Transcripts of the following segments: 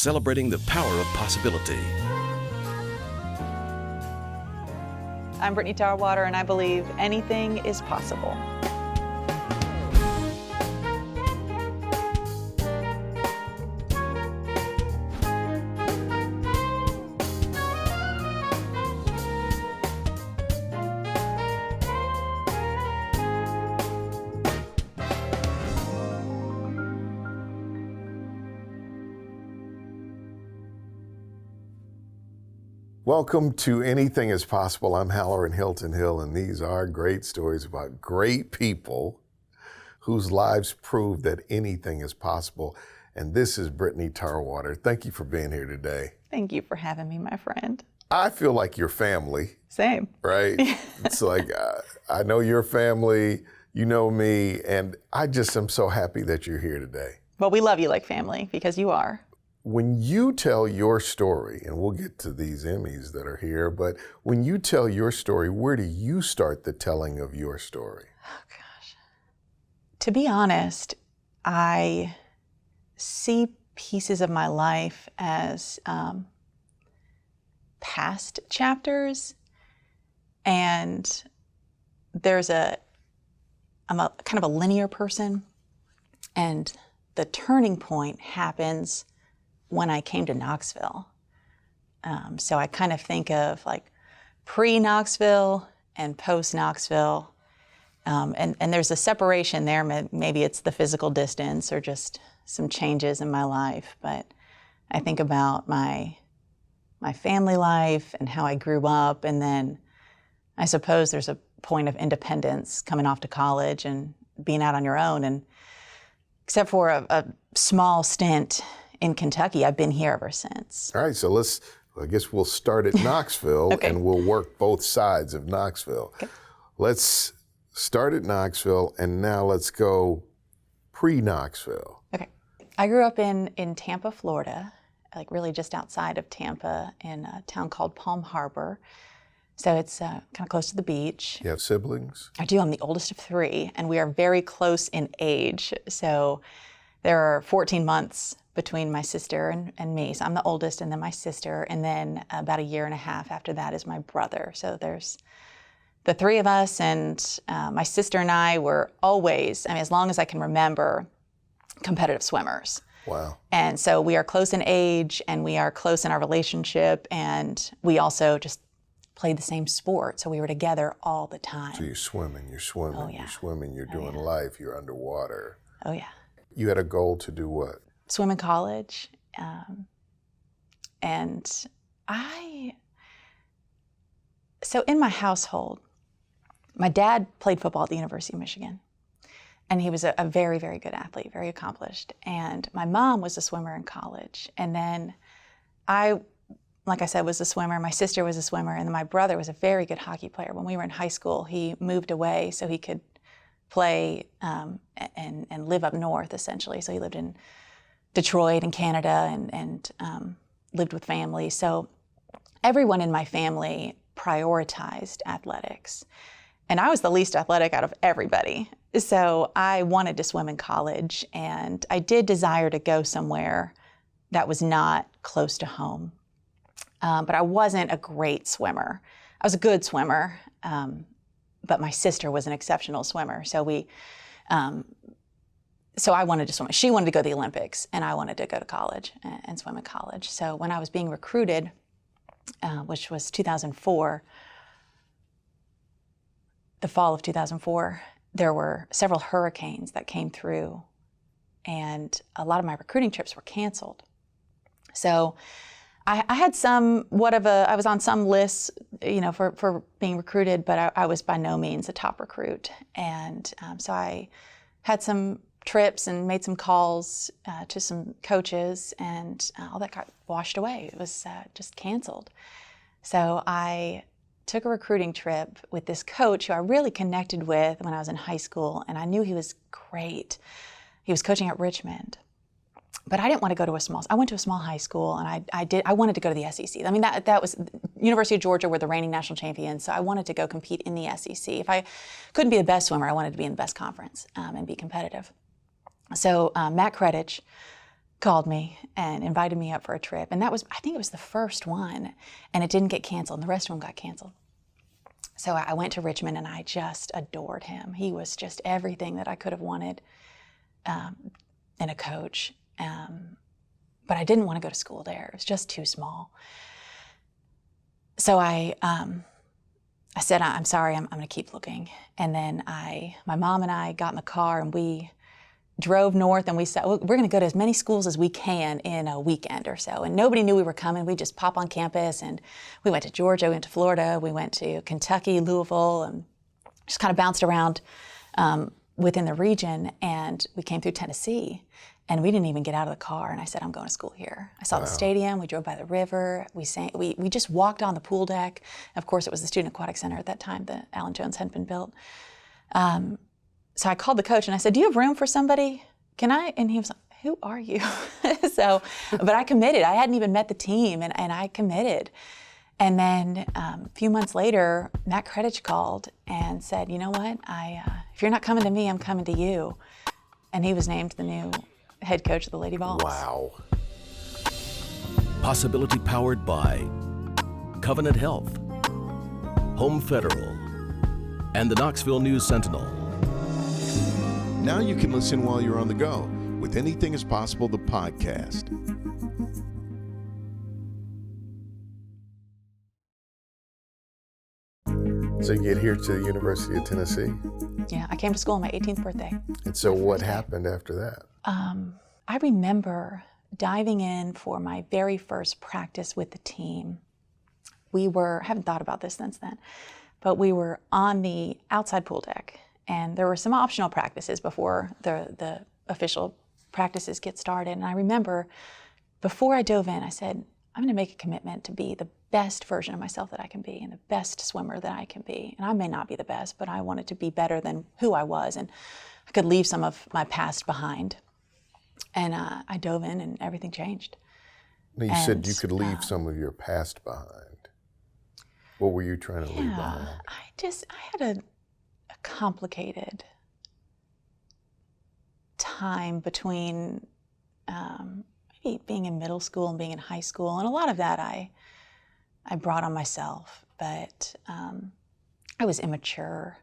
celebrating the power of possibility. I'm Brittany Tarwater, and I believe anything is possible. Welcome to Anything is Possible. I'm Halloran Hilton Hill, and these are great stories about great people whose lives prove that anything is possible. And this is Brittany Tarwater. Thank you for being here today. Thank you for having me, my friend. I feel like your family. Same. Right? It's like, I know your family, you know me, and I just am so happy that you're here today. Well, we love you like family, because you are. When you tell your story, and we'll get to these Emmys that are here, but when you tell your story, where do you start the telling of your story? Oh, gosh. To be honest, I see pieces of my life as past chapters, and I'm a kind of a linear person, and the turning point happens when I came to Knoxville. So I kind of think of like pre-Knoxville and post-Knoxville. And there's a separation there. Maybe it's the physical distance or just some changes in my life. But I think about my family life and how I grew up. And then I suppose there's a point of independence coming off to college and being out on your own. And except for a small stint in Kentucky, I've been here ever since. All right, so I guess we'll start at Knoxville Okay. and we'll work both sides of Knoxville. Okay. Let's start at Knoxville and now let's go pre-Knoxville. Okay. I grew up in Tampa, Florida, like really just outside of Tampa in a town called Palm Harbor. So it's kind of close to the beach. You have siblings? I do. I'm the oldest of three, and we are very close in age. So there are 14 months between my sister and me. So I'm the oldest, and then my sister, and then about a year and a half after that is my brother. So there's the three of us, and my sister and I were always, as long as I can remember, competitive swimmers. Wow. And so we are close in age, and we are close in our relationship, and we also just played the same sport. So we were together all the time. So you're swimming, Oh, yeah. you're swimming, you're doing life, you're underwater. Oh, yeah. You had a goal to do what? Swim in college. So in my household, my dad played football at the University of Michigan, and he was a very, very good athlete, very accomplished. And my mom was a swimmer in college. And then I, like I said, was a swimmer. My sister was a swimmer, and then my brother was a very good hockey player. When we were in high school, he moved away so he could play and live up north, essentially. So he lived in Detroit and Canada and lived with family. So everyone in my family prioritized athletics. And I was the least athletic out of everybody. So I wanted to swim in college, and I did desire to go somewhere that was not close to home. But I wasn't a great swimmer. I was a good swimmer, but my sister was an exceptional swimmer. So so I wanted to swim. She wanted to go to the Olympics, and I wanted to go to college and swim in college. So when I was being recruited, which was 2004, the fall of 2004, there were several hurricanes that came through, and a lot of my recruiting trips were canceled. So I had I was on some lists, for being recruited, but I was by no means a top recruit. And so I had some trips and made some calls to some coaches, and all that got washed away. It was just canceled. So I took a recruiting trip with this coach who I really connected with when I was in high school, and I knew he was great. He was coaching at Richmond. But I didn't want to go to I went to a small high school, and I wanted to go to the SEC. That was University of Georgia, were the reigning national champions, so I wanted to go compete in the SEC. If I couldn't be the best swimmer, I wanted to be in the best conference and be competitive. So Matt Kretich called me and invited me up for a trip. And I think it was the first one, and it didn't get canceled, and the rest of them got canceled. So I went to Richmond, and I just adored him. He was just everything that I could have wanted in a coach. But I didn't want to go to school there. It was just too small. So I said, I'm sorry, I'm going to keep looking. And then my mom and I got in the car, and we drove north, and we said, we're going to go to as many schools as we can in a weekend or so. And nobody knew we were coming. We just pop on campus, and we went to Georgia, we went to Florida, we went to Kentucky, Louisville, and just kind of bounced around within the region. And we came through Tennessee, and we didn't even get out of the car. And I said, I'm going to school here. I saw the stadium. We drove by the river. We just walked on the pool deck. Of course, it was the Student Aquatic Center at that time that Alan Jones hadn't been built. So I called the coach, and I said, do you have room for somebody? Can I? And he was like, who are you? But I committed. I hadn't even met the team, and I committed. And then a few months later, Matt Kretich called and said, you know what? If you're not coming to me, I'm coming to you. And he was named the new head coach of the Lady Vols. Wow. Possibility powered by Covenant Health, Home Federal, and the Knoxville News Sentinel. Now you can listen while you're on the go with Anything is Possible, the podcast. So you get here to the University of Tennessee? Yeah, I came to school on my 18th birthday. And so what happened after that? I remember diving in for my very first practice with the team. I haven't thought about this since then, but we were on the outside pool deck, and there were some optional practices before the official practices get started. And I remember before I dove in, I said, I'm gonna make a commitment to be the best version of myself that I can be and the best swimmer that I can be. And I may not be the best, but I wanted to be better than who I was, and I could leave some of my past behind. And I dove in, and everything changed. Now you said you could leave some of your past behind. What were you trying to leave behind? I had a complicated time between maybe being in middle school and being in high school. And a lot of that I brought on myself, but I was immature.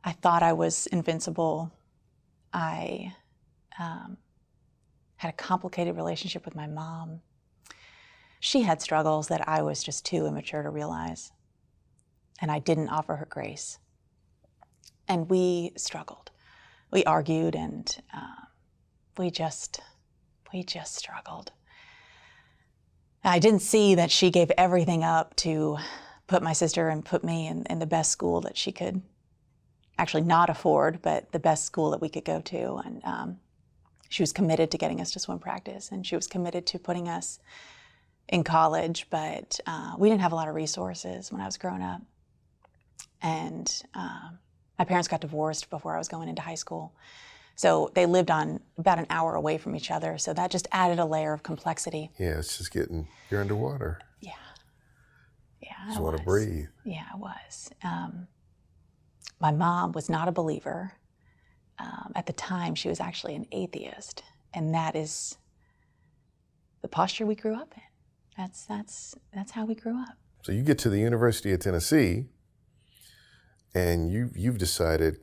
I thought I was invincible. I had a complicated relationship with my mom. She had struggles that I was just too immature to realize, and I didn't offer her grace. And we struggled. We argued, and we just struggled. I didn't see that she gave everything up to put my sister and put me in the best school that she could actually not afford, but the best school that we could go to. And she was committed to getting us to swim practice, and she was committed to putting us in college, but we didn't have a lot of resources when I was growing up. And my parents got divorced before I was going into high school. So they lived on about an hour away from each other. So that just added a layer of complexity. Yeah, it's just you're underwater. Yeah. Yeah, Just want to breathe. Yeah, I was. My mom was not a believer. At the time, she was actually an atheist. And that is the posture we grew up in. That's how we grew up. So you get to the University of Tennessee, and you've decided,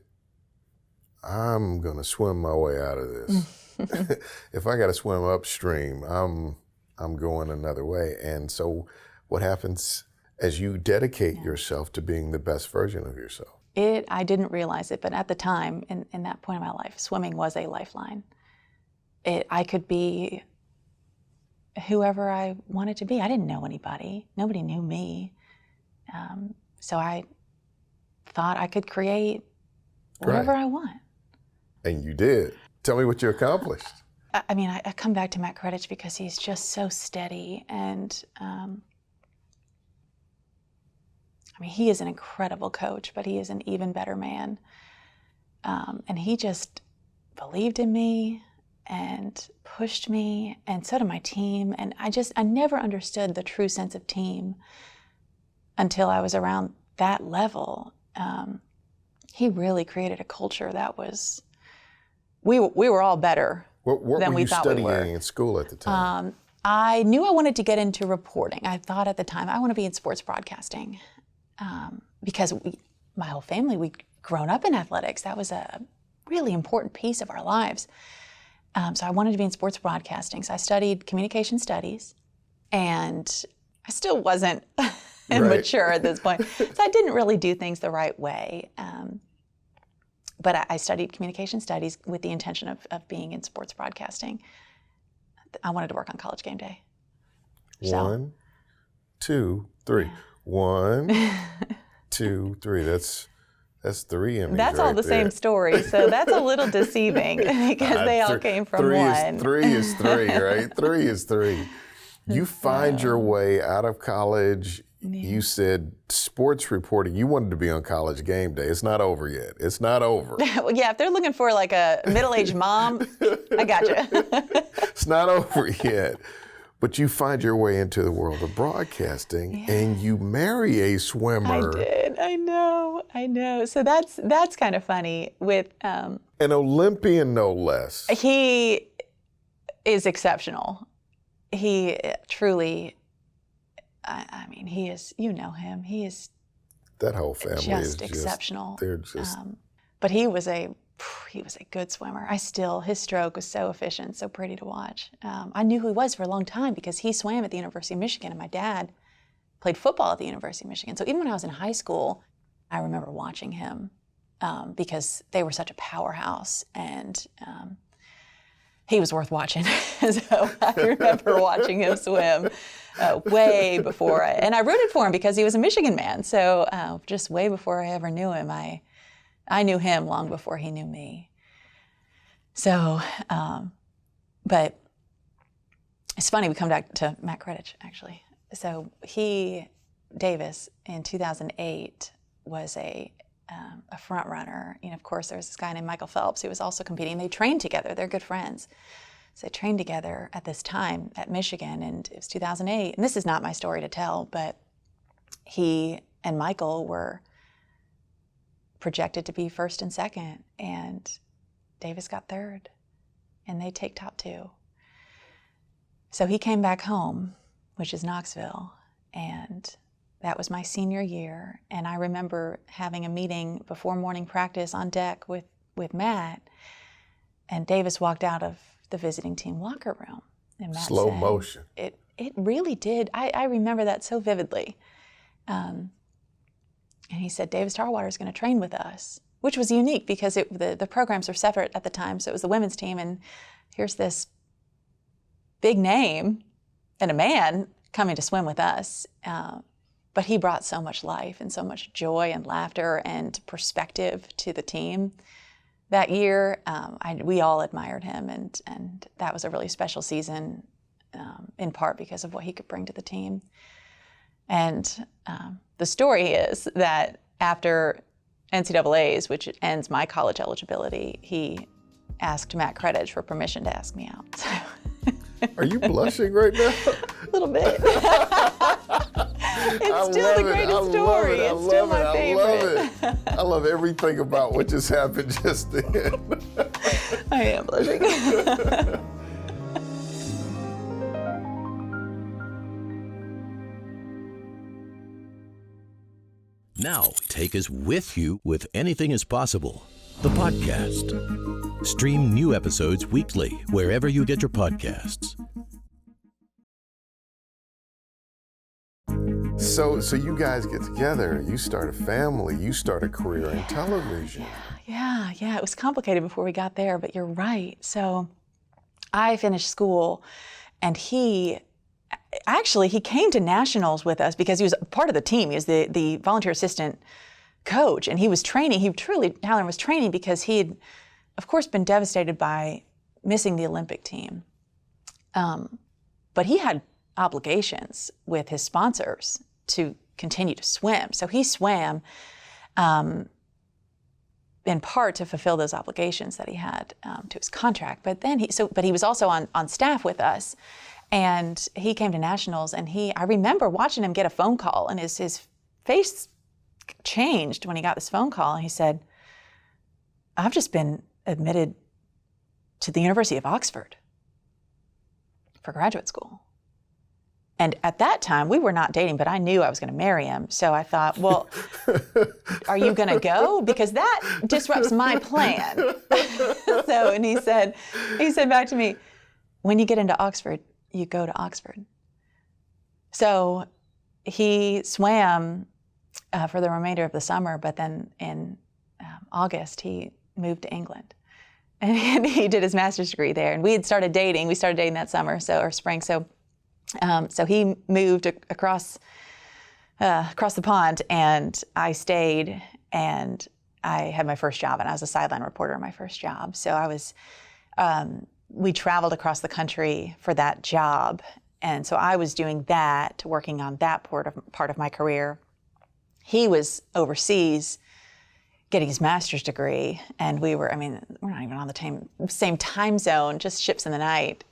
I'm going to swim my way out of this. If I got to swim upstream, I'm going another way. And so what happens as you dedicate yourself to being the best version of yourself? I didn't realize it, but at the time, in that point in my life, swimming was a lifeline. I could be whoever I wanted to be. I didn't know anybody. Nobody knew me. So I thought I could create whatever I want. And you did. Tell me what you accomplished. I mean, I come back to Matt Kretich because he's just so steady, and I mean, he is an incredible coach, but he is an even better man. And he just believed in me and pushed me, and so did my team. And I never understood the true sense of team until I was around that level. He really created a culture that was, we were all better What than were we you thought we were. studying in school at the time? I knew I wanted to get into reporting. I thought at the time, I want to be in sports broadcasting because my whole family, we'd grown up in athletics. That was a really important piece of our lives. So I wanted to be in sports broadcasting. So I studied communication studies, and I still wasn't mature at this point. So I didn't really do things the right way. But I studied communication studies with the intention of being in sports broadcasting. I wanted to work on College Game Day. So, 1, 2, 3. Yeah. 1, 2, 3. That's 3 Emmys. That's all the same story, so that's a little deceiving because they all came from one. 3 is 3, right? 3 is 3. You find your way out of college. You said sports reporting. You wanted to be on College Game Day. It's not over yet. It's not over. Well, yeah, if they're looking for like a middle-aged mom, I gotcha. It's not over yet. But you find your way into the world of broadcasting, and you marry a swimmer. I did. I know. So that's kind of funny with an Olympian, no less. He is exceptional. He truly, I mean, he is, you know him. He is that whole family just exceptional. They're just. But he was a good swimmer. His stroke was so efficient, so pretty to watch. I knew who he was for a long time because he swam at the University of Michigan, and my dad played football at the University of Michigan. So even when I was in high school, I remember watching him because they were such a powerhouse, and he was worth watching. So I remember watching him swim way before and I rooted for him because he was a Michigan man. So just way before I ever knew him, I knew him long before he knew me. So, but it's funny, we come back to Matt Kredich, actually. So Davis, in 2008, was a front runner. You know, of course, there was this guy named Michael Phelps who was also competing. They trained together. They're good friends. So they trained together at this time at Michigan, and it was 2008. And this is not my story to tell, but he and Michael were projected to be first and second, and Davis got third, and they take top 2. So he came back home, which is Knoxville, and that was my senior year. And I remember having a meeting before morning practice on deck with Matt, and Davis walked out of the visiting team locker room. And Matt Slow said, motion. It really did. I remember that so vividly. And he said, Davis Tarwater is going to train with us, which was unique because the programs were separate at the time. So it was the women's team, and here's this big name and a man coming to swim with us. But he brought so much life and so much joy and laughter and perspective to the team. That year, we all admired him, and that was a really special season, in part because of what he could bring to the team. And the story is that after NCAA's, which ends my college eligibility, he asked Matt Kredich for permission to ask me out. So Are you blushing right now? a little bit. It's still the greatest story. It's still my favorite. I love everything about what just happened just then. I am blushing. Now, take us with you with Anything is Possible, the podcast. Stream new episodes weekly wherever you get your podcasts. So you guys get together, you start a family, you start a career in television. Yeah. It was complicated before we got there, but you're right. So I finished school, and he came to nationals with us because he was part of the team. He was the volunteer assistant coach, and he was training. Halloran was training because he had, of course, been devastated by missing the Olympic team. But he had obligations with his sponsors to continue to swim. So he swam in part to fulfill those obligations that he had to his contract. But then he was also on staff with us. And he came to nationals, and I remember watching him get a phone call, and his face changed when he got this phone call, and he said, I've just been admitted to the University of Oxford for graduate school. And at that time, we were not dating, but I knew I was going to marry him. So I thought, well, are you going to go? Because that disrupts my plan. And he said back to me, when you get into Oxford, you go to Oxford. So he swam for the remainder of the summer, but then in August, he moved to England. And he did his master's degree there. And we had started dating. We started dating that summer, or spring. So he moved across the pond, and I stayed, and I had my first job, and I was a sideline reporter in my first job. So I was, we traveled across the country for that job, and so I was doing that, working on that part of my career. He was overseas getting his master's degree, and we're not even on the same time zone, just ships in the night.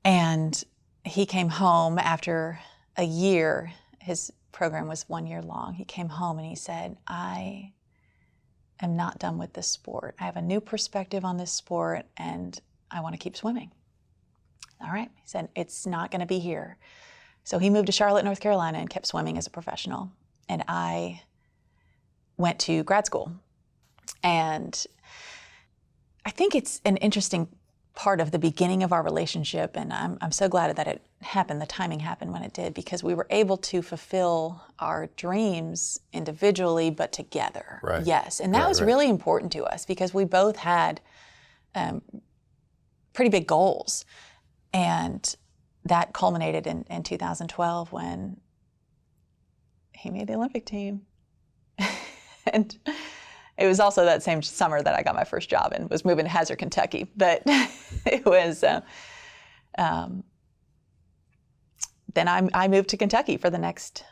And he came home after a year. His program was 1 year long. He came home and he said, I am not done with this sport. I have a new perspective on this sport, and I want to keep swimming. All right, he said, it's not going to be here. So he moved to Charlotte, North Carolina, and kept swimming as a professional. And I went to grad school. And I think it's an interesting part of the beginning of our relationship, and I'm so glad that it happened, the timing happened when it did, because we were able to fulfill our dreams individually, but together. Right. Yes, and that was really important to us, because we both had pretty big goals, and that culminated in 2012 when he made the Olympic team. And it was also that same summer that I got my first job and was moving to Hazard, Kentucky. But it was, then I moved to Kentucky for the next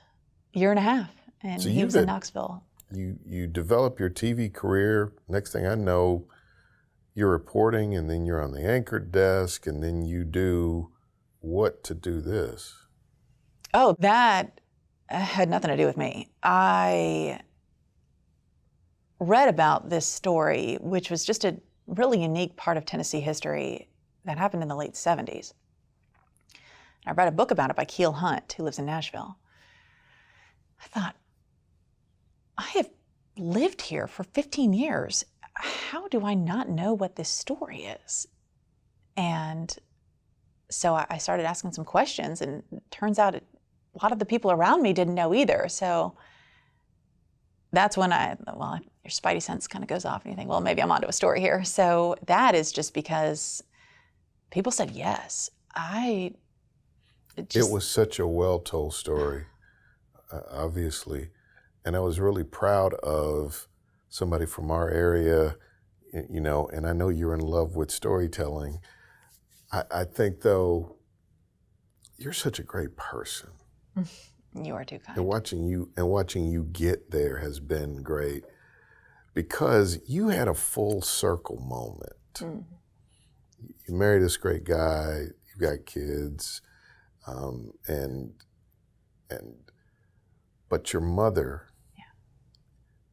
year and a half, and so he was in Knoxville. You develop your TV career. Next thing I know, you're reporting, and then you're on the anchor desk, and then you do what to do this? Oh, that had nothing to do with me. I read about this story, which was just a really unique part of Tennessee history that happened in the late 70s. I read a book about it by Keel Hunt, who lives in Nashville. I thought, I have lived here for 15 years. How do I not know what this story is? And so I started asking some questions, and it turns out a lot of the people around me didn't know either. So that's when your spidey sense kind of goes off and you think, well, maybe I'm onto a story here. So that is just because people said yes. It was such a well-told story, obviously. And I was really proud of somebody from our area, and I know you're in love with storytelling. I think, though, you're such a great person. You are too kind. And watching you get there has been great, because you had a full circle moment. Mm. You married this great guy, you got kids, but your mother,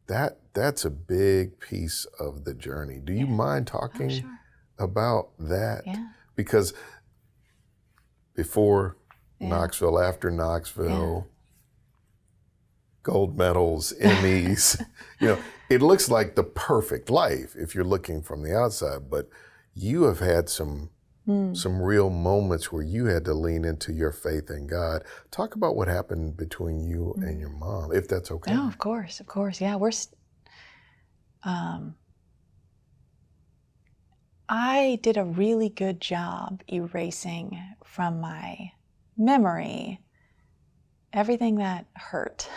that's a big piece of the journey. Do you mind talking about that? Yeah. Because before Knoxville, after Knoxville, gold medals, Emmys, it looks like the perfect life if you're looking from the outside, but you have had some real moments where you had to lean into your faith in God. Talk about what happened between you and your mom, if that's okay. Oh, of course. Yeah, I did a really good job erasing from my memory everything that hurt.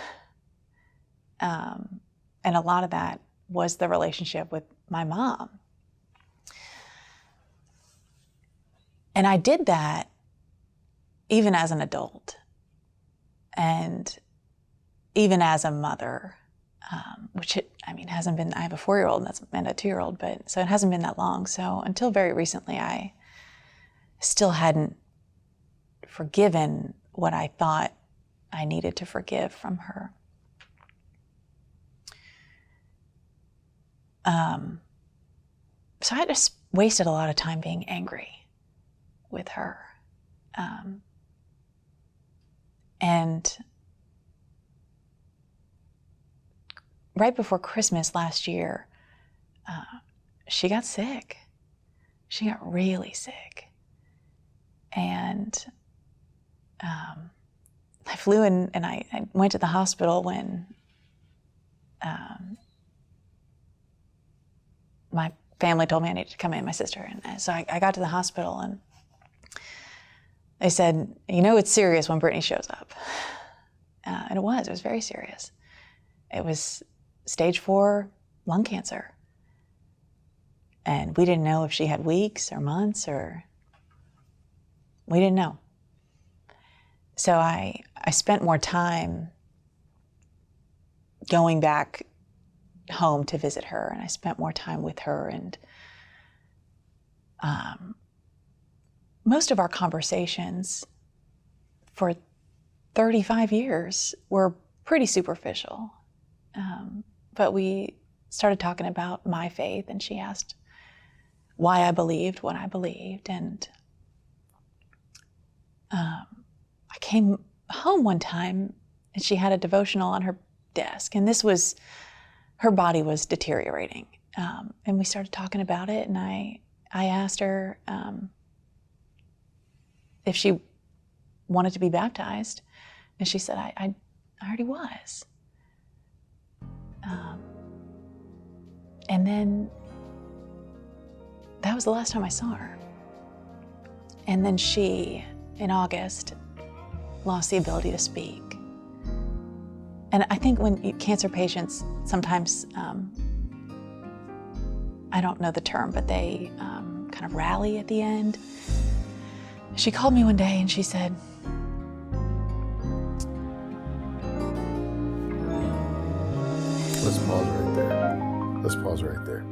And a lot of that was the relationship with my mom. And I did that even as an adult and even as a mother, which hasn't been, I have a 4-year-old and a 2-year-old, but so it hasn't been that long. So until very recently, I still hadn't forgiven what I thought I needed to forgive from her. So I had to wasted a lot of time being angry with her. And right before Christmas last year, she got sick. She got really sick. And I flew in and I went to the hospital when my family told me I needed to come in, my sister. And so I got to the hospital and they said, you know, it's serious when Brittany shows up. And it was very serious. It was stage 4 lung cancer. And we didn't know if she had weeks or months, or we didn't know. So I spent more time going back home to visit her, and I spent more time with her, and most of our conversations for 35 years were pretty superficial. But we started talking about my faith, and she asked why I believed what I believed. And I came home one time and she had a devotional on her desk, and her body was deteriorating. And we started talking about it, and I asked her if she wanted to be baptized, and she said, I already was. And then that was the last time I saw her. And then she, in August, lost the ability to speak. And I think when cancer patients sometimes, I don't know the term, but they kind of rally at the end. She called me one day and she said, let's pause right there. Let's pause right there.